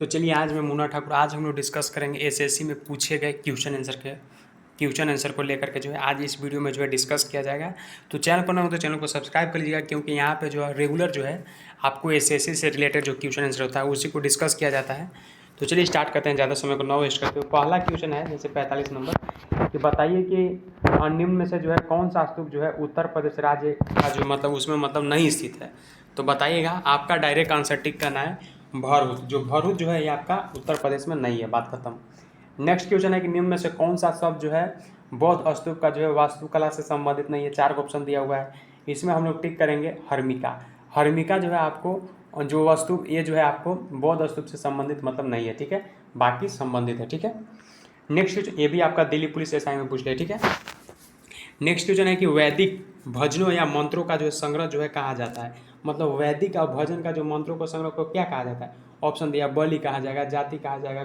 तो चलिए आज मैं मुन्ना ठाकुर आज हम लोग डिस्कस करेंगे एसएससी में पूछे गए क्वेश्चन आंसर को लेकर के जो है आज इस वीडियो में जो है डिस्कस किया जाएगा। तो चैनल पर ना हो तो चैनल को सब्सक्राइब कर लीजिएगा, क्योंकि यहाँ पे जो है रेगुलर जो है आपको एसएससी से रिलेटेड जो क्वेश्चन आंसर होता है उसी को डिस्कस किया जाता है। तो चलिए स्टार्ट करते हैं, ज़्यादा समय को ना वेस्ट करते हुए। पहला क्वेश्चन है जैसे 45 नंबर कि बताइए कि निम्न में से जो है कौन सा स्तूप जो है उत्तर प्रदेश राज्य का जो मतलब उसमें मतलब नहीं स्थित है। तो बताइएगा, आपका डायरेक्ट आंसर टिक करना है भरूच जो है ये आपका उत्तर प्रदेश में नहीं है, बात खत्म। नेक्स्ट क्वेश्चन है कि निम्न में से कौन सा शब्द जो है बौद्ध स्तूप का जो है वास्तुकला से संबंधित नहीं है। 4 का ऑप्शन दिया हुआ है, इसमें हम लोग टिक करेंगे हर्मिका। हर्मिका जो है आपको जो वस्तु ये जो है आपको बौद्ध स्तूप से संबंधित मतलब नहीं है, ठीक है, बाकी संबंधित है, ठीक है। नेक्स्ट क्वेश्चन ये भी आपका दिल्ली पुलिस एसआई में पूछ लिया, ठीक है। नेक्स्ट क्वेश्चन है कि वैदिक भजनों या मंत्रों का जो संग्रह जो है कहा जाता है। मतलब वैदिक और भजन का जो मंत्रों को संग्रह को क्या कहा जाता है। ऑप्शन दिया, बलि कहा जाएगा, जाति कहा जाएगा,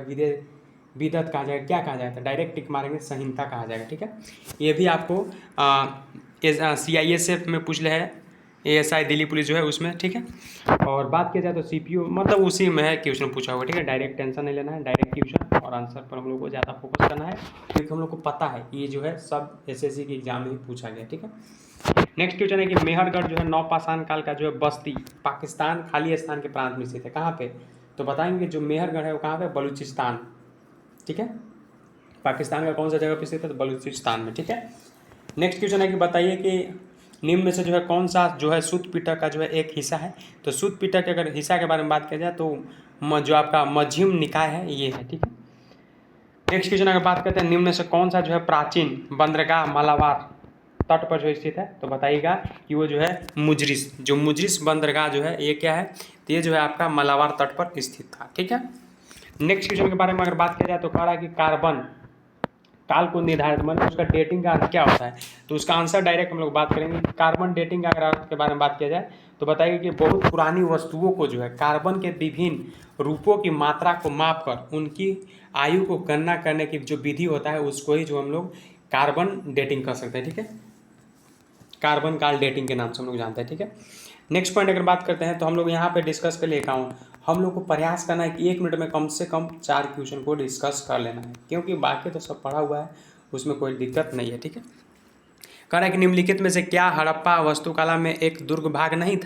विदत कहा जाएगा, क्या कहा जाएगा। डायरेक्ट टिक मारेंगे, संहिता कहा जाएगा, ठीक है। ये भी आपको CISF में पूछ ले है, ASI दिल्ली पुलिस जो है उसमें, ठीक है। और बात किया जाए तो CPU मतलब उसी में है क्वेश्चन पूछा हुआ, ठीक है। डायरेक्ट टेंशन नहीं लेना है, डायरेक्ट क्वेश्चन और आंसर पर हम लोग को ज़्यादा फोकस करना है, क्योंकि हम लोग को पता है ये जो है सब SSC के एग्जाम में ही पूछा गया, ठीक है। नेक्स्ट क्वेश्चन है कि मेहरगढ़ जो है नौपाषाण काल का जो है बस्ती पाकिस्तान खालिस्तान के प्रांत में स्थित है, कहाँ पे। तो बताएंगे जो मेहरगढ़ है वो कहाँ पे, बलूचिस्तान, ठीक है। पाकिस्तान का कौन सा जगह पे स्थित है, तो बलूचिस्तान में, ठीक है। नेक्स्ट क्वेश्चन है कि बताइए कि निम्न में से जो है कौन सा जो है सूत पिटक का जो है एक हिस्सा है। तो सूत पिटक के अगर हिस्सा के बारे में बात किया जाए तो जो आपका मध्यम निकाय है ये है, ठीक है। नेक्स्ट क्वेश्चन अगर बात करते हैं निम्न में से कौन सा जो है प्राचीन बंदरगाह मालाबार तट पर जो स्थित है। तो बताइएगा कि वो जो है मुजरिस बंदरगाह जो है ये क्या है, तो ये जो है आपका मालाबार तट पर स्थित था, ठीक है। नेक्स्ट क्वेश्चन के बारे में अगर बात किया जाए तो कह रहा है कि कार्बन काल को निर्धारित मतलब उसका डेटिंग का अर्थ क्या होता है। तो उसका आंसर डायरेक्ट हम लोग बात करेंगे। कार्बन डेटिंग का अगर अर्थ के बारे में बात किया जाए तो बताइए कि बहुत पुरानी वस्तुओं को जो है कार्बन के विभिन्न रूपों की मात्रा को माप कर उनकी आयु को गणना करने की जो विधि होता है उसको ही जो हम लोग कार्बन डेटिंग कर सकते हैं, ठीक है। कार्बन काल डेटिंग के नाम से हम लोग जानते हैं, ठीक है। नेक्स्ट पॉइंट अगर बात करते हैं तो हम लोग यहाँ पे डिस्कस कर लेता हूँ, हम लोग को प्रयास करना है कि 1 मिनट में कम से कम 4 क्वेश्चन को डिस्कस कर लेना है, क्योंकि बाकी तो सब पढ़ा हुआ है, उसमें कोई दिक्कत नहीं है, ठीक है। कह रहा है कि निम्नलिखित में से क्या हड़प्पा वास्तुकला में एक दुर्ग भाग नहीं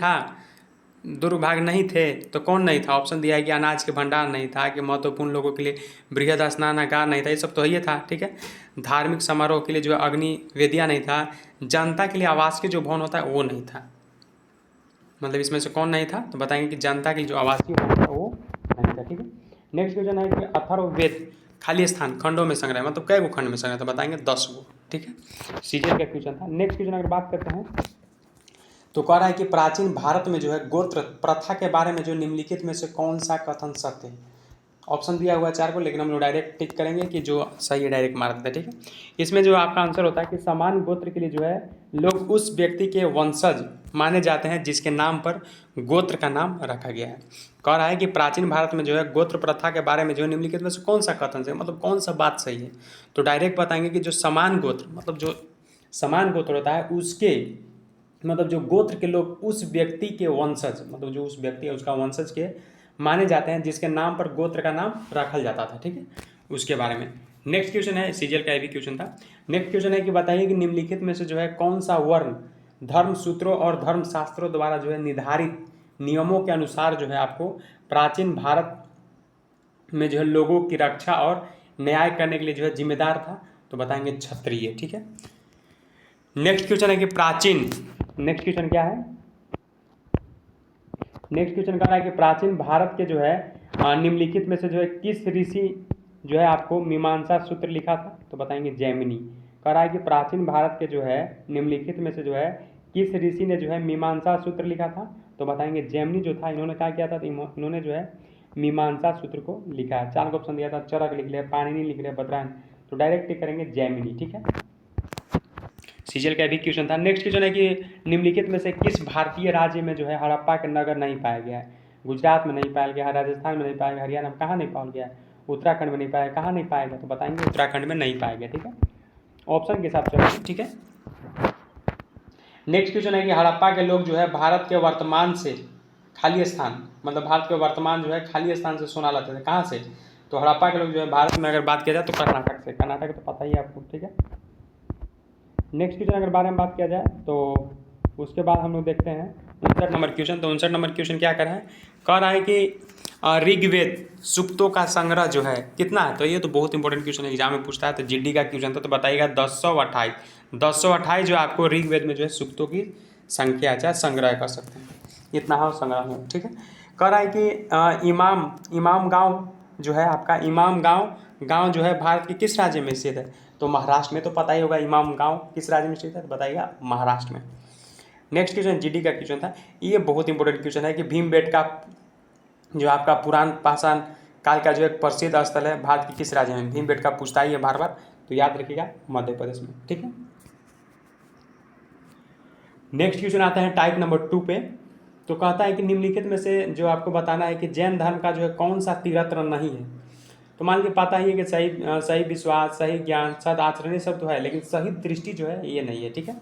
थे। तो कौन नहीं था। ऑप्शन दिया है कि अनाज के भंडार नहीं था, कि महत्वपूर्ण लोगों के लिए बृहद स्नानागार नहीं था, ये सब तो ये था, ठीक है। धार्मिक समारोह के लिए जो अग्नि वेदियाँ नहीं था, जनता के लिए आवास के जो भवन होता है वो नहीं था। मतलब इसमें से कौन नहीं था, तो बताएंगे कि जनता की जो आवासीय भवन था वो नहीं था, ठीक है। नेक्स्ट क्वेश्चन है कि अथर्ववेद खाली स्थान खंडों में संग्रह मतलब कई गो खंड में संग्रह, तो बताएंगे 10 गो, ठीक है। सीजन का क्वेश्चन था। नेक्स्ट क्वेश्चन अगर बात करते हैं तो कह रहा है कि प्राचीन भारत में जो है गोत्र प्रथा के बारे में जो निम्नलिखित में से कौन सा कथन सत्य है। ऑप्शन दिया हुआ है 4 को, लेकिन हम लोग डायरेक्ट टिक करेंगे कि जो सही है डायरेक्ट मार देते हैं, ठीक है। इसमें जो आपका आंसर होता है कि समान गोत्र के लिए जो है लोग उस व्यक्ति के वंशज माने जाते हैं जिसके नाम पर गोत्र का नाम रखा गया है। कह रहा है कि प्राचीन भारत में जो है गोत्र प्रथा के बारे में जो निम्नलिखित में से कौन सा कथन से मतलब कौन सा बात सही है। तो डायरेक्ट बताएंगे कि जो समान गोत्र मतलब जो समान गोत्र होता है उसके मतलब जो गोत्र के लोग उस व्यक्ति के वंशज मतलब जो उस व्यक्ति है उसका वंशज के माने जाते हैं जिसके नाम पर गोत्र का नाम रखा जाता था, ठीक है, उसके बारे में। नेक्स्ट क्वेश्चन है, सीजल का भी क्वेश्चन था। नेक्स्ट क्वेश्चन है कि बताइए कि निम्नलिखित में से जो है कौन सा वर्ण धर्म सूत्रों और धर्म शास्त्रों द्वारा जो है निर्धारित नियमों के अनुसार जो है आपको प्राचीन भारत में जो है लोगों की रक्षा और न्याय करने के लिए जो है जिम्मेदार था। तो बताएंगे क्षत्रिय, ठीक है। नेक्स्ट क्वेश्चन है कि नेक्स्ट क्वेश्चन क्या है, नेक्स्ट क्वेश्चन कह रहा है कि प्राचीन भारत के जो है निम्नलिखित में से जो है किस ऋषि जो है आपको मीमांसा सूत्र लिखा था। तो बताएंगे जैमिनी। कह रहा है कि प्राचीन भारत के जो है निम्नलिखित में से जो है किस ऋषि ने जो है मीमांसा सूत्र लिखा था। तो बताएंगे जैमिनी जो था इन्होंने क्या किया था, तो इन्होंने जो है मीमांसा सूत्र को लिखा है। 4 को ऑप्शन दिया था, चरक लिख लिया, पाणिनि लिख लिया, बद्रायन। तो डायरेक्ट टिक करेंगे जैमिनी, ठीक है। सीजल का भी क्वेश्चन था। नेक्स्ट क्वेश्चन है कि निम्नलिखित में से किस भारतीय राज्य में जो है हड़प्पा के नगर नहीं पाया गया है। गुजरात में नहीं पाया गया है, राजस्थान में नहीं पाया गया, हरियाणा में कहाँ नहीं पाया गया है, उत्तराखंड में नहीं पाया, कहाँ नहीं पाया गया। तो बताएंगे उत्तराखंड में नहीं पाया गया, ठीक है। ऑप्शन के हिसाब से, ठीक है। नेक्स्ट क्वेश्चन है कि हड़प्पा के लोग जो है भारत के वर्तमान से खाली स्थान, मतलब भारत के वर्तमान जो है खाली स्थान से सोना लाते थे। कहाँ से? तो हड़प्पा के लोग जो है भारत में अगर बात किया जाए तो कर्नाटक से। कर्नाटक तो पता ही है आपको, ठीक है। नेक्स्ट क्वेश्चन अगर बारे में बात किया जाए तो उसके बाद हम लोग देखते हैं 59 नंबर क्वेश्चन। तो 59 नंबर क्वेश्चन क्या कर रहा है? कह रहा है कि ऋग्वेद सूक्तों का संग्रह जो है कितना है? तो ये तो बहुत इंपॉर्टेंट क्वेश्चन एग्जाम में पूछता है, तो जीडी का क्वेश्चन था, तो बताइएगा 1028 जो आपको ऋग्वेद में जो है सूक्तों की संख्या है, चाहे संग्रह कर सकते हैं, इतना है संग्रह में, ठीक है। कह रहा है कि इमाम गांव जो है आपका, इमाम गांव जो है भारत के किस राज्य में स्थित है? तो महाराष्ट्र में, तो पता ही होगा इमाम गांव किस राज्य में स्थित है, तो बताइएगा महाराष्ट्र में। नेक्स्ट क्वेश्चन जीडी का क्वेश्चन था, ये बहुत इंपॉर्टेंट क्वेश्चन है कि भीमबेटका जो आपका पुरान पाषाण काल का जो एक प्रसिद्ध स्थल है भारत के किस राज्य में? भीमबेटका पूछता ही है बार बार, तो याद रखिएगा मध्य प्रदेश में, ठीक है। नेक्स्ट क्वेश्चन आता है टाइप नंबर 2 पे। तो कहता है कि निम्नलिखित में से जो आपको बताना है कि जैन धर्म का जो है कौन सा तीर्थरत्न नहीं है? तो मान लीजिए पता ही है कि सही विश्वास, सही ज्ञान, सद आचरण, ये सब तो है, लेकिन सही दृष्टि जो है ये नहीं है, ठीक है।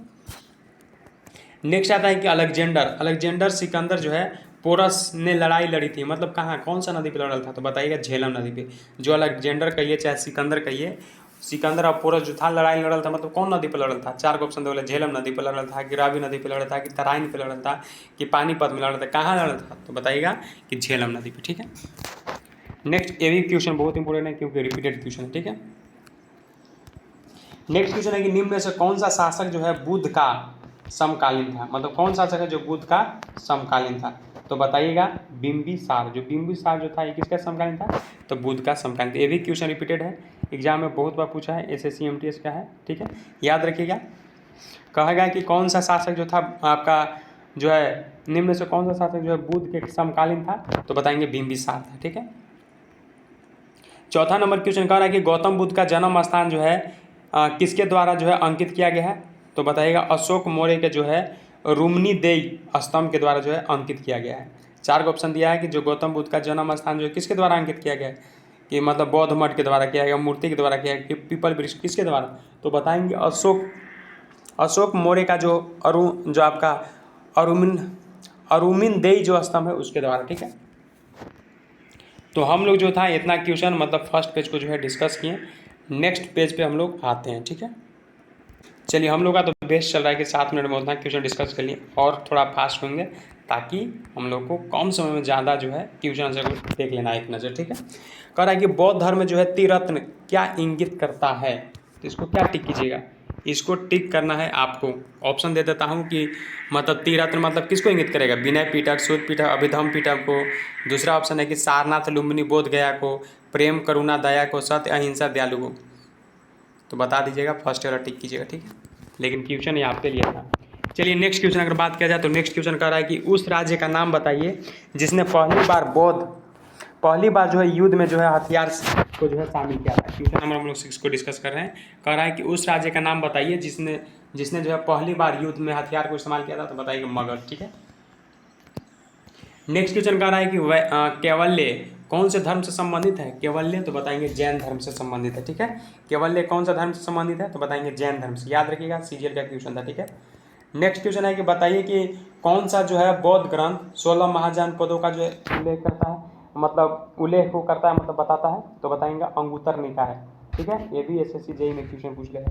नेक्स्ट आता है कि अलेक्जेंडर सिकंदर जो है पोरस ने लड़ाई लड़ी थी, मतलब कहाँ, कौन सा नदी पे लड़ा था? तो बताइएगा झेलम नदी पे। जो अलेक्जेंडर कहिए चाहे सिकंदर कहिए, सिकंदर और पोरस जो था लड़ाई लड़ल था, मतलब कौन नदी पे लड़ल था? 4 को ऑप्शन बोले, झेलम नदी पे लड़ल था, कि रावी नदी पे लड़ल था, कि तराइन पे लड़ल था, कि पानीपत में लड़ल था, कहाँ लड़ल था? तो बताइएगा कि झेलम नदी पे, ठीक है। नेक्स्ट ये भी क्वेश्चन बहुत इंपॉर्टेंट है क्योंकि रिपीटेड क्वेश्चन है, ठीक है। नेक्स्ट क्वेश्चन है कि निम्न में से कौन सा शासक जो है बुद्ध का समकालीन था? मतलब कौन शासक है जो बुद्ध का समकालीन था? तो बताइएगा बिंबिसार। जो बिंबिसार जो था ये किसका समकालीन था? तो बुद्ध का समकालीन था। ये भी क्वेश्चन रिपीटेड है, एग्जाम में बहुत बार पूछा है, SSC MTS का है, ठीक है, याद रखिएगा। कहेगा कि कौन सा शासक जो था आपका जो है निम्न में से कौन सा शासक जो है बुद्ध के समकालीन था? तो बताएंगे बिंबिसार था, ठीक है। चौथा नंबर क्वेश्चन कह रहा है कि गौतम बुद्ध का जन्म स्थान जो है किसके द्वारा जो है अंकित किया गया है? तो बताइएगा अशोक मौर्य के जो है रुम्नीदेई स्तंभ के द्वारा जो है अंकित किया गया है। 4 का ऑप्शन दिया है कि जो गौतम बुद्ध का जन्म स्थान जो है किसके द्वारा अंकित किया गया है, कि मतलब बौद्ध मठ के द्वारा किया गया, मूर्ति के द्वारा किया गया, कि पीपल वृक्ष किसके द्वारा? तो बताएंगे अशोक मौर्य का जो आपका अरुमिनदेई जो स्तंभ है उसके द्वारा, ठीक है। तो हम लोग जो था इतना क्वेश्चन मतलब फर्स्ट पेज को जो है डिस्कस किए। नेक्स्ट पेज पे हम लोग आते हैं, ठीक है। चलिए हम लोग का तो बेस्ट चल रहा है कि 7 मिनट में उतना क्वेश्चन डिस्कस कर लिए, और थोड़ा फास्ट होंगे ताकि हम लोग को कम समय में ज़्यादा जो है क्वेश्चन आंसर को देख लेना एक नज़र, ठीक है। कह रहा है कि बौद्ध धर्म में जो है त्रिरत्न क्या इंगित करता है? तो इसको क्या टिक कीजिएगा, इसको टिक करना है आपको। ऑप्शन दे देता हूँ कि मतलब त्रिरत्न मतलब किसको इंगित करेगा? विनय पिटक, सूत पिटक, अभिधम पिटक को। दूसरा ऑप्शन है कि सारनाथ, लुम्बिनी, बोध गया को, प्रेम, करुणा, दया को, सत्य, अहिंसा, दयालु को। तो बता दीजिएगा, फर्स्ट वाला टिक कीजिएगा, ठीक है। लेकिन क्वेश्चन ये आपके लिए था। चलिए नेक्स्ट क्वेश्चन अगर बात किया जाए तो नेक्स्ट क्वेश्चन कह रहा है कि उस राज्य का नाम बताइए जिसने पहली बार जो है युद्ध में जो है हथियार को जो है शामिल किया था। क्वेश्चन नंबर हम लोग 6 को डिस्कस कर रहे हैं। कह रहा है कि उस राज्य का नाम बताइए जिसने जो है पहली बार युद्ध में हथियार को इस्तेमाल किया था। तो बताइए मगध, ठीक है। नेक्स्ट क्वेश्चन कह रहा है कि कैवल्य कौन से धर्म से संबंधित है? कैवल्य तो बताएंगे जैन धर्म से संबंधित है, ठीक है। कैवल्य कौन सा धर्म से संबंधित है? तो बताएंगे जैन धर्म से, याद रखिएगा, CGL का क्वेश्चन था, ठीक है। नेक्स्ट क्वेश्चन है कि बताइए कि कौन सा जो है बौद्ध ग्रंथ 16 महाजनपदों का जो है उल्लेख करता है, मतलब उल्लेख को करता है, मतलब बताता है। तो बताएंगे अंगुत्तर निकाय है, ठीक है। ये भी SSC JEE में क्वेश्चन पूछ लेगा।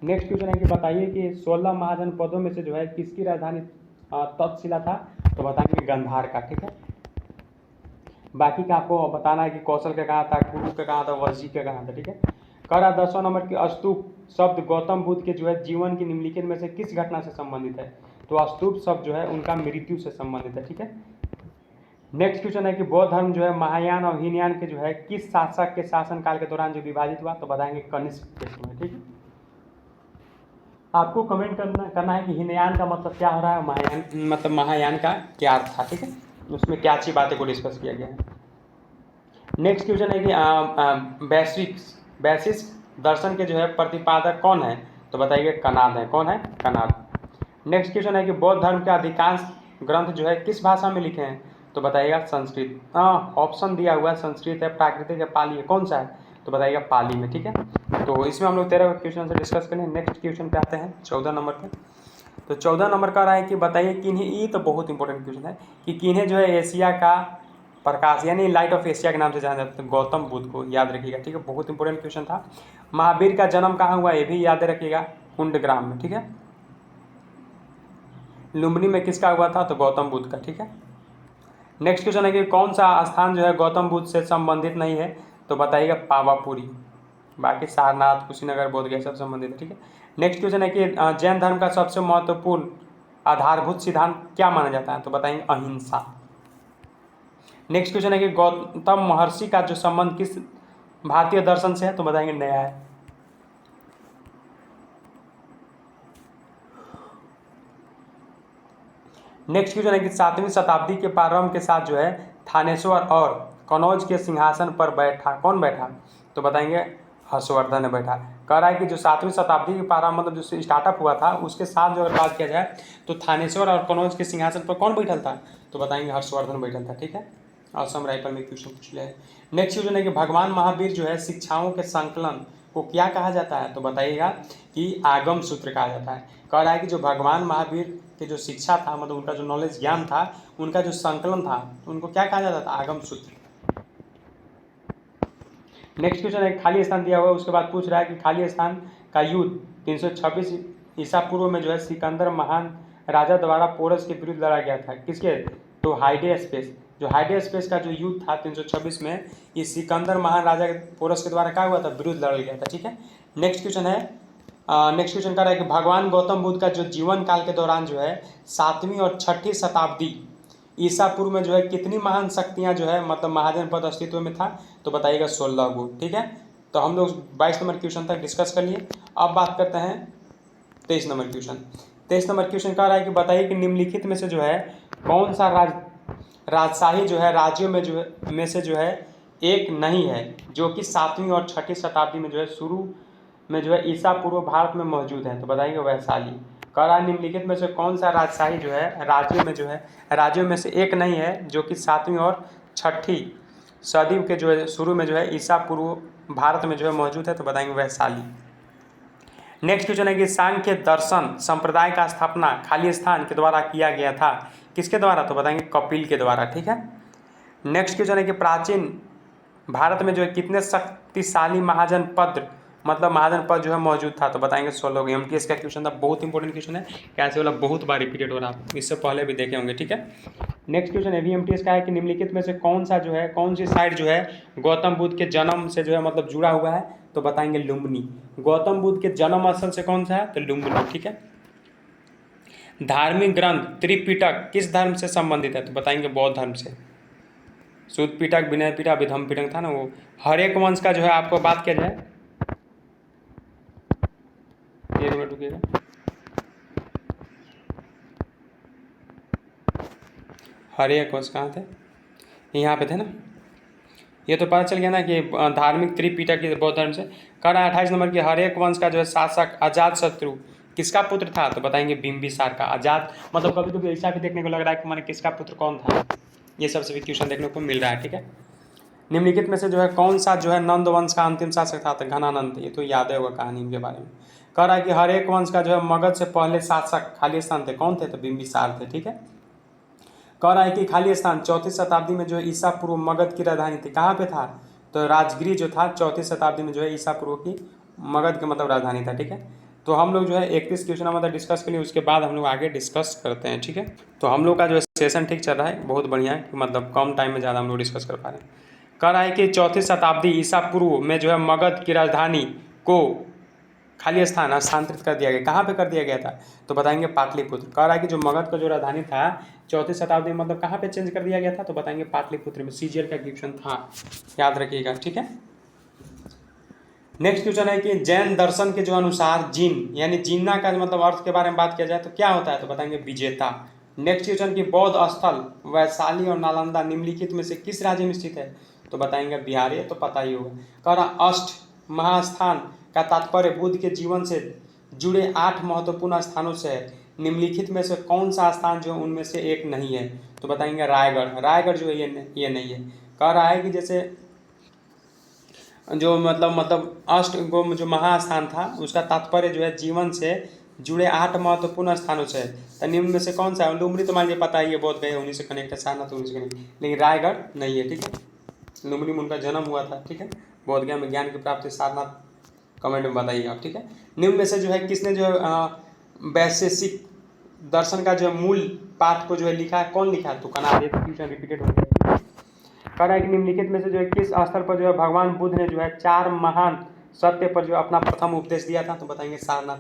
नेक्स्ट क्वेश्चन है कि बताइए कि 16 महाजनपदों में से जो है किसकी राजधानी तक्षशिला था? तो बताएंगे गंधार का, ठीक है। बाकी का आपको बताना है कि कौशल का कहाँ था, कुरु का कहाँ था, वज्जी का कहाँ था, ठीक है। कह रहा 10वां नंबर की स्तूप शब्द गौतम बुद्ध के जो है जीवन की निम्नलिखित में से किस घटना से संबंधित है? तो स्तूप शब्द जो है उनका मृत्यु से संबंधित है, ठीक है। नेक्स्ट क्वेश्चन है कि बौद्ध धर्म जो है महायान और हीनयान के जो है किस शासक के शासन काल के दौरान जो विभाजित हुआ? तो बताएंगे कनिष्क के समय, ठीक है। आपको कमेंट करना है कि हीनयान का मतलब क्या हो रहा है, महायान का क्या अर्थ था, ठीक है, उसमें क्या अच्छी बातें को डिस्कस किया गया है। नेक्स्ट क्वेश्चन है कि वैशिष्ट दर्शन के जो है प्रतिपादक कौन है? तो बताइए कनाद है। कौन है? कनाद। नेक्स्ट क्वेश्चन है कि बौद्ध धर्म के अधिकांश ग्रंथ जो है किस भाषा में लिखे हैं? तो बताइएगा संस्कृत। ऑप्शन दिया हुआ है संस्कृत है, प्राकृतिक है, पाली है, कौन सा है? तो बताइएगा पाली में, ठीक है। तो इसमें हम लोग 13 क्वेश्चन से डिस्कस करें। नेक्स्ट क्वेश्चन पे आते हैं 14 नंबर पे। तो 14 नंबर का रहा है कि बताइए किन्हें, ये तो बहुत इंपॉर्टेंट क्वेश्चन है कि किन्हें जो है एशिया का प्रकाश यानी लाइट ऑफ एशिया के नाम से जाना जाता है, गौतम बुद्ध को, याद रखिएगा, ठीक है, बहुत इंपॉर्टेंट क्वेश्चन था। महावीर का जन्म कहाँ हुआ ये भी याद रखिएगा, कुंडग्राम में, ठीक है। लुम्बिनी में किसका हुआ था, तो गौतम बुद्ध का, ठीक है। नेक्स्ट क्वेश्चन है कि कौन सा स्थान जो है गौतम बुद्ध से संबंधित नहीं है, तो बताइएगा पावापुरी, बाकी सारनाथ, कुशीनगर, बोधगया सब संबंधित है, ठीक है। नेक्स्ट क्वेश्चन है कि जैन धर्म का सबसे महत्वपूर्ण आधारभूत सिद्धांत क्या माना जाता है, तो बताएंगे अहिंसा। नेक्स्ट क्वेश्चन है कि गौतम महर्षि का जो संबंध किस भारतीय दर्शन से है, तो बताएंगे न्याय। नेक्स्ट क्वेश्चन है कि 7वीं शताब्दी के प्रारंभ के साथ जो है थानेश्वर और कनौज के सिंहासन पर बैठा कौन बैठा, तो बताएंगे हर्षवर्धन ने बैठा। कह रहा है कि जो 7वीं शताब्दी के प्रारंभ मतलब जो स्टार्टअप हुआ था उसके साथ जो अगर बात किया जाए तो थानेश्वर और कनौज के सिंहासन पर कौन बैठल था, तो बताएंगे हर्षवर्धन बैठल था, ठीक है। असम राइफल में क्वेश्चन पूछ लिया है। नेक्स्ट क्वेश्चन है कि भगवान महावीर जो है शिक्षाओं के संकलन को क्या कहा जाता है, तो बताइएगा कि आगम सूत्र कहा जाता है। कह रहा है कि जो भगवान महावीर के जो शिक्षा था मतलब उनका जो नॉलेज ज्ञान था उनका जो संकलन था उनको क्या कहा जाता था, आगम सूत्र। नेक्स्ट क्वेश्चन है खाली स्थान दिया हुआ है, उसके बाद पूछ रहा है कि खाली स्थान का युद्ध 326 ईसा पूर्व में जो है सिकंदर महान राजा द्वारा पोरस के विरुद्ध लड़ा गया था, किसके, तो हाइडेस्पेस। जो हाइडेस्पेस का जो युद्ध था 326 में, ये सिकंदर महान राजा पोरस के द्वारा क्या हुआ था, विरुद्ध लड़ा गया था, ठीक है। नेक्स्ट क्वेश्चन है नेक्स्ट क्वेश्चन का है कि भगवान गौतम बुद्ध का जो जीवन काल के दौरान जो है 7वीं और 6ठी शताब्दी ईसा पूर्व में जो है कितनी महान शक्तियाँ जो है मतलब महाजनपद अस्तित्व में था, तो बताइएगा 16 गो, ठीक है। तो हम लोग 22 नंबर क्वेश्चन तक डिस्कस कर लिए। अब बात करते हैं 23 नंबर क्वेश्चन। 23 नंबर क्वेश्चन कह रहा है कि बताइए कि निम्नलिखित में से जो है कौन सा राजशाही जो है राज्यों में से जो है एक नहीं है जो कि 7वीं और 6ठी शताब्दी में जो है शुरू में जो है ईसा पूर्व भारत में मौजूद है, तो बताइए वैशाली। कह रहा है निम्नलिखित में से कौन सा राजशाही जो है राज्यों में से एक नहीं है जो कि 7वीं और 6ठी सदी के जो है शुरू में जो है ईसा पूर्व भारत में जो है मौजूद है, तो बताएंगे वैशाली। नेक्स्ट क्वेश्चन है कि सांख्य दर्शन संप्रदाय का स्थापना खाली स्थान के द्वारा किया गया था, किसके द्वारा, तो बताएंगे कपिल के द्वारा, ठीक है। नेक्स्ट क्वेश्चन है कि प्राचीन भारत में जो है कितने शक्तिशाली महाजनपद मतलब महाजनपद जो है मौजूद था, तो बताएंगे 16 गो। MTS का क्वेश्चन था, बहुत इंपॉर्टेंट क्वेश्चन है, कैसे वाला बहुत बार रिपीटेड हो रहा है, इससे पहले भी देखे होंगे, ठीक है। नेक्स्ट क्वेश्चन है MTS का है कि निम्नलिखित में से कौन सी साइड जो है गौतम बुद्ध के जन्म से जो है मतलब जुड़ा हुआ है, तो बताएंगे लुम्बिनी। गौतम बुद्ध के जन्म स्थल से कौन सा है, तो लुम्बिनी, ठीक है। धार्मिक ग्रंथ त्रिपिटक किस धर्म से संबंधित है, तो बताएंगे बौद्ध धर्म से। शुद्ध पिटक, विनय पिटक, विधम पिटक था ना वो। हर एक वंश का जो है आपको बात किया जाए, एक मिनट रुकिएगा, हर एक वंश कहाँ थे, यहाँ पे थे ना, ये तो पता चल गया ना कि धार्मिक त्रिपिटक बौद्ध धर्म से। कह रहा है 28 नंबर की हर एक वंश का जो है शासक अजात शत्रु किसका पुत्र था, तो बताएंगे बिंबिसार का। अजात मतलब कभी कभी ऐसा भी देखने को लग रहा है कि माने किसका पुत्र कौन था, ये सबसे भी क्वेश्चन देखने को मिल रहा है, ठीक है। निम्नलिखित में से जो है कौन सा जो है नंद वंश का अंतिम शासक था, तो घनानंद, ये तो याद है होगा कहानी इनके बारे में। कह रहा है कि हर एक वंश का जो है मगध से पहले शासक खाली स्थान थे, कौन थे, तो बिंबिसार थे, ठीक है। कह रहा है कि खाली स्थान 4वीं शताब्दी में जो है ईसा पूर्व मगध की राजधानी थी, कहाँ पे था, तो राजगिरी जो था 4वीं शताब्दी में जो है ईसा पूर्व की मगध की मतलब राजधानी था, ठीक है। तो हम लोग जो है 31 क्वेश्चन मतलब डिस्कस के लिए, उसके बाद हम लोग आगे डिस्कस करते हैं, ठीक है। तो हम लोग का जो है सेशन ठीक चल रहा है, बहुत बढ़िया है, मतलब कम टाइम में ज़्यादा हम लोग डिस्कस कर पा रहे हैं। कह रहा है कि 4वीं शताब्दी ईसा पूर्व में जो है मगध की राजधानी को खाली स्थान स्थानांतरित कर दिया गया, कहाँ पे कर दिया गया था, तो बताएंगे पाटलिपुत्र। कह रहा है कि जो मगध का जो राजधानी था 4वीं शताब्दी में मतलब कहाँ पे चेंज कर दिया गया था, तो बताएंगे पाटलिपुत्र में। CGL का क्वेश्चन था, याद रखिएगा, ठीक है। नेक्स्ट क्वेश्चन है कि जैन दर्शन के जो अनुसार जिन यानी जिन्ना का मतलब अर्थ के बारे में बात किया जाए तो क्या होता है, तो बताएंगे विजेता। नेक्स्ट क्वेश्चन की बौद्ध स्थल वैशाली और नालंदा निम्नलिखित में से किस राज्य में स्थित है, तो बताएंगे बिहार, ये तो पता ही होगा। कह रहा अष्ट महास्थान का तात्पर्य बुद्ध के जीवन से जुड़े 8 महत्वपूर्ण स्थानों से है, निम्नलिखित में से कौन सा स्थान जो उनमें से एक नहीं है, तो बताएंगे रायगढ़ जो है ये नहीं है। कह रहा है कि जैसे जो मतलब अष्ट गो जो महास्थान था उसका तात्पर्य जो है जीवन से जुड़े 8 महत्वपूर्ण स्थानों से तो निम्न में से कौन सा है? लुमनी तो मान लीजिए पता ही है, बोध गया उन्हीं से कनेक्ट है, सारनाथ उन्हीं से कनेक्ट, लेकिन रायगढ़ नहीं है, ठीक है। लुमनी में उनका जन्म हुआ था, ठीक है। बोध गया में ज्ञान की प्राप्ति, सारनाथ कमेंट में बताइए आप, ठीक है। निम्न में से जो है किसने जो है वैशेषिक दर्शन का जो मूल पाठ को जो है लिखा है, कौन लिखा है? तुकाराम, क्वेश्चन रिपीटेड हो गया। कह रहा है कि निम्नलिखित में से जो है किस स्थल पर जो है भगवान बुद्ध ने जो है 4 महान सत्य पर जो अपना प्रथम उपदेश दिया था? तो बताएंगे सारनाथ।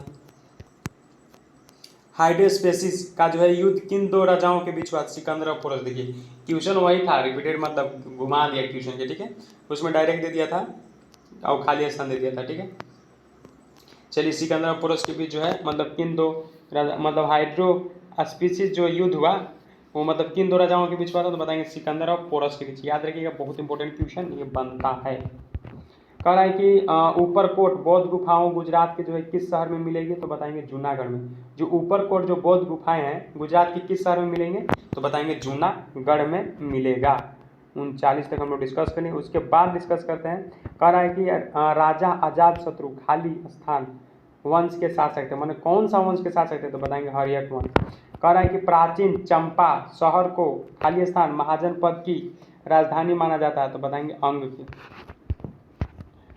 हाइड्रोस्पेसिस का जो है युद्ध किन 2 राजाओं के बीच हुआ? सिकंदर और पोरस। देखिए क्वेश्चन वही था, रिपीटेड मतलब घुमा दिया क्वेश्चन के, ठीक है। उसमें डायरेक्ट दे दिया था और खाली स्थान दे दिया था, ठीक है। चलिए, सिकंदर और पोरस के बीच जो है मतलब किन 2 राजा, मतलब हाइड्रोस्पेसिस जो युद्ध हुआ वो मतलब किन 2 राजाओं के बीच हुआ था? तो बताएंगे सिकंदर और पोरस के बीच। याद रखिएगा, बहुत इंपॉर्टेंट क्वेश्चन ये बनता है। कह रहा है कि ऊपरकोट बौद्ध गुफाओं गुजरात के जो है किस शहर में मिलेगी? तो बताएंगे जूनागढ़ में। जो ऊपरकोट जो बौद्ध गुफाएं हैं गुजरात के किस शहर में मिलेंगे? तो बताएंगे जूनागढ़ में मिलेगा। 39 तक हम लोग डिस्कस करेंगे, उसके बाद डिस्कस करते हैं। कह रहा है कि राजा अजातशत्रु खाली स्थान वंश के शासक थे, माने कौन सा वंश के शासक थे? तो बताएंगे हर्यक वंश। कह रहा है कि प्राचीन चंपा शहर को खाली स्थान महाजन पद की राजधानी माना जाता है? तो बताएंगे अंग की।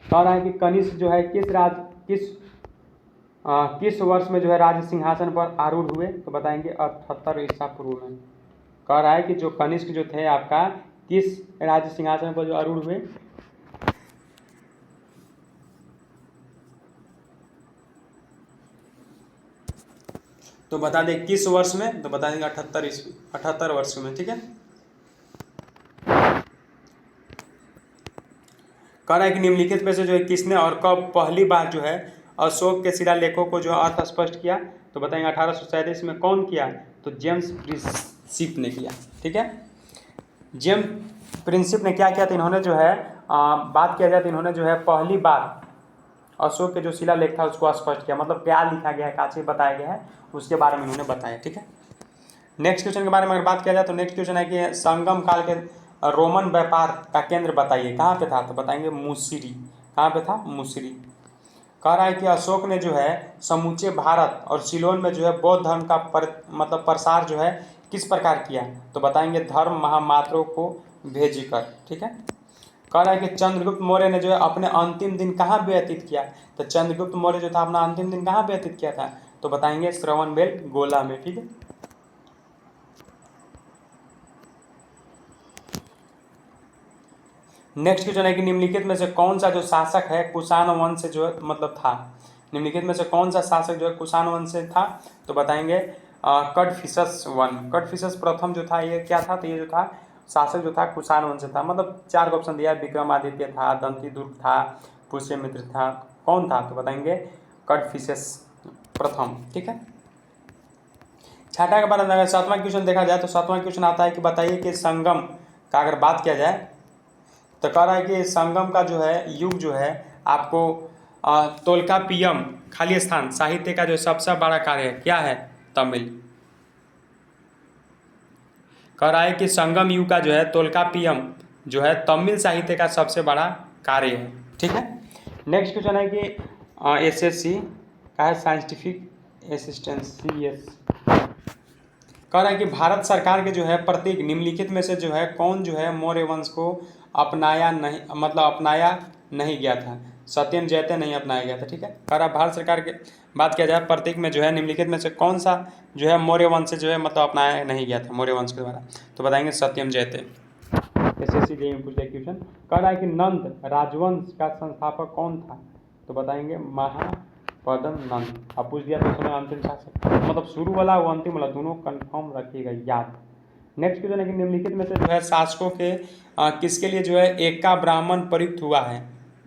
कह रहा है कि कनिष्क जो है किस वर्ष में जो है राज सिंहासन पर आरूढ़ हुए? तो बताएंगे 78 ईसा पूर्व में। कह रहा है कि जो कनिष्क जो थे आपका किस राज सिंहासन पर जो आरूढ़ हुए? तो बता दें किस वर्ष में? तो बता देंगे 78 वर्ष में, ठीक है। कह रहा है कि निम्नलिखित में से जो है किसने और कब पहली बार जो है अशोक के शिलालेखों को जो अर्थ स्पष्ट किया? तो बताएंगे 1837 में। कौन किया? तो जेम्स प्रिंसिप ने किया, ठीक है। जेम्स प्रिंसिप ने क्या किया? तो इन्होंने जो है बात किया जाए तो इन्होंने जो है पहली बार अशोक के जो शिलालेख था उसको स्पष्ट किया, मतलब क्या लिखा गया है, काचे बताया गया है, उसके बारे में इन्होंने बताया, ठीक है। नेक्स्ट क्वेश्चन के बारे में अगर बात किया जाए तो नेक्स्ट क्वेश्चन है कि संगम काल के रोमन व्यापार का केंद्र बताइए, कहाँ पे था? तो बताएंगे मुसिरी। कहाँ पे था? मुसिरी। कह रहा है कि अशोक ने जो है समूचे भारत और सिलोन में जो है बौद्ध धर्म का मतलब प्रसार जो है किस प्रकार किया? तो बताएंगे धर्म महामात्रों को भेजकर, ठीक है। कह रहा है कि चंद्रगुप्त मौर्य ने जो है अपने अंतिम दिन कहाँ व्यतीत किया? तो चंद्रगुप्त मौर्य जो था अपना अंतिम दिन कहाँ व्यतीत किया था? तो बताएंगे श्रवणबेल गोला में, ठीक है। नेक्स्ट क्वेश्चन है कि निम्नलिखित में से कौन सा जो शासक है कुषाण वंश से जो है मतलब था? निम्नलिखित में से कौन सा शासक जो है कुषाण वंश से था? तो बताएंगे कड़फिसस वन। कड़फिसस प्रथम जो था ये क्या था? तो ये जो था शासक जो था कुषाण वंश से था। मतलब 4 का ऑप्शन दिया, विक्रमादित्य था, दंतीदुर्ग था, पुष्यमित्र था, कौन था? तो बताएंगे कड़फिसस प्रथम, ठीक है। छठा के बारे में अगर 7वां क्वेश्चन देखा जाए तो 7वां क्वेश्चन आता है कि बताइए कि संगम का अगर बात किया जाए तो कह रहा है कि संगम का जो है युग जो है आपको तोल्काप्पियम खाली स्थान साहित्य का जो सबसे बड़ा कार्य है क्या है? तमिल। कह रहा है कि संगम युग का जो है तोल्काप्पियम जो है तमिल साहित्य का सबसे बड़ा कार्य है, ठीक है। नेक्स्ट क्वेश्चन है कि एसएससी का है साइंटिफिक असिस्टेंस CS। कह रहा है कि भारत सरकार के जो है प्रत्येक निम्नलिखित में से जो है कौन जो है मौर्य वंश को अपनाया नहीं गया था? सत्यम जयते नहीं अपनाया गया था, ठीक है। कह रहा भारत सरकार के बात किया जाए प्रत्येक में जो है निम्नलिखित में से कौन सा जो है मौर्य वंश से जो है मतलब अपनाया नहीं गया था मौर्य वंश के द्वारा? तो बताएंगे सत्यम जयते। SSC जेईई में पूछ लिया क्वेश्चन। कह रहा है कि नंद राजवंश का संस्थापक कौन था? तो बताएंगे महापद्म नंद। अब पूछ दिया तो उसमें अंतिम शासक मतलब शुरू वाला वो अंतिम वाला दोनों कंफर्म रखिएगा याद। नेक्स्ट क्वेश्चन है कि निम्नलिखित में से जो है शासकों के किसके लिए जो है एका ब्राह्मण प्रयुक्त हुआ है?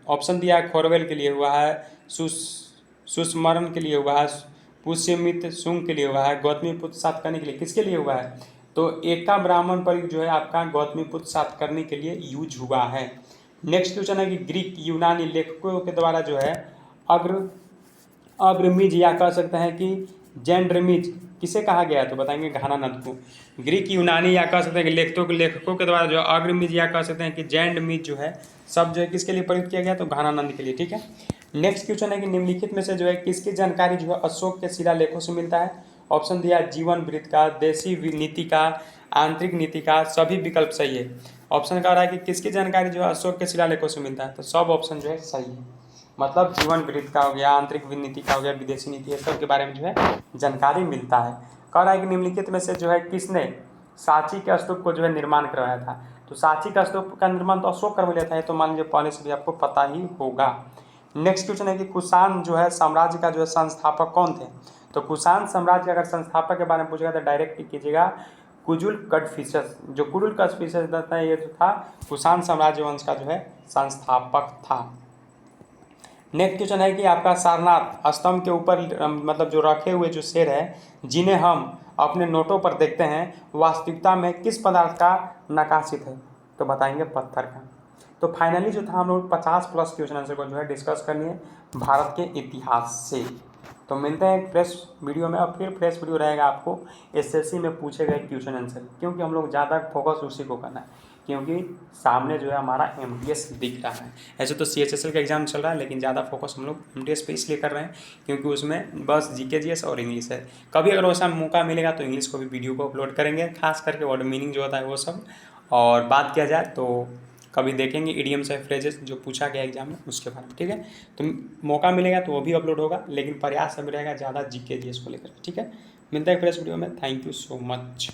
ऑप्शन दिया है खोरवेल के लिए हुआ है, सुस्मरण के लिए हुआ है, पुष्यमित्र शुंग के लिए हुआ है, गौतमीपुत्र सातकर्णी के लिए, किसके लिए हुआ है? तो एका ब्राह्मण प्रयुक्त जो है आपका गौतमीपुत्र सातकर्णी के लिए यूज हुआ है। नेक्स्ट क्वेश्चन है कि ग्रीक यूनानी लेखकों के द्वारा जो है अग्रमिज या कह सकते हैं कि जेंड्रमिज किसे कहा गया है? तो बताएंगे घानानंद को। ग्रीक यूनानी या कह सकते हैं कि लेखकों के द्वारा जो अग्रमिज या कह सकते हैं कि जेंड्रमिज जो है सब जो है किसके लिए प्रयुक्त किया गया? तो घानानंद के लिए, ठीक है। नेक्स्ट क्वेश्चन है कि निम्नलिखित में से जो है किसकी जानकारी जो है अशोक के शिलालेखों से मिलता है। ऑप्शन दिया जीवन वृत्त का, देशी नीति का, आंतरिक नीति का, सभी विकल्प सही है। ऑप्शन कह रहा है कि किसकी जानकारी जो है अशोक के शिलालेखों से मिलता है, तो सब ऑप्शन जो है सही है। मतलब जीवन वृत्त का हो गया, आंतरिक नीति का हो गया, विदेशी नीति है, सब के बारे में जो है जानकारी मिलता है। कह रहा है कि निम्नलिखित में से जो है किसने सांची के स्तूप को जो है निर्माण करवाया था। तो सांची का स्तूप का निर्माण तो अशोक कर लिया था, तो मान लीजिए पहले से भी आपको पता ही होगा। नेक्स्ट क्वेश्चन है कि कुषाण जो है साम्राज्य का जो है संस्थापक कौन थे। तो कुषाण साम्राज्य का अगर संस्थापक के बारे में पूछेगा तो डायरेक्ट कीजिएगा कुजुल कड़फिसस। जो कुजुल कड़फिसस था ये जो था कुषाण साम्राज्य वंश का जो है संस्थापक था। नेक्स्ट क्वेश्चन है कि आपका सारनाथ स्तंभ के ऊपर मतलब जो रखे हुए जो शेर है जिन्हें हम अपने नोटों पर देखते हैं वास्तविकता में किस पदार्थ का नकाशित है, तो बताएंगे पत्थर का। तो फाइनली जो था हम लोग 50+ क्वेश्चन आंसर को जो है डिस्कस कर लिए भारत के इतिहास से। तो मिलते हैं फ्रेश वीडियो में, और फिर फ्रेश वीडियो रहेगा आपको एसएससी में पूछे गए क्वेश्चन आंसर, क्योंकि हम लोग ज़्यादा फोकस उसी को करना है, क्योंकि सामने जो है हमारा एमटीएस दिख रहा है। ऐसे तो सीएचएसएल का एग्जाम चल रहा है, लेकिन ज़्यादा फोकस हम लोग एमटीएस पे इसलिए कर रहे हैं क्योंकि उसमें बस जीके जीएस और इंग्लिश है। कभी अगर वैसा मौका मिलेगा तो इंग्लिश को भी वीडियो को अपलोड करेंगे, खास करके वर्ड मीनिंग जो होता है वो सब। और बात किया जाए तो कभी देखेंगे इडियम्स या फ्रेजेस जो पूछा गया एग्जाम में उसके बारे में, ठीक है। तो मौका मिलेगा तो वो भी अपलोड होगा, लेकिन प्रयास अभी रहेगा ज़्यादा जीके जीएस को लेकर, ठीक है। मिलता है फ्रेश वीडियो में। Thank you so much.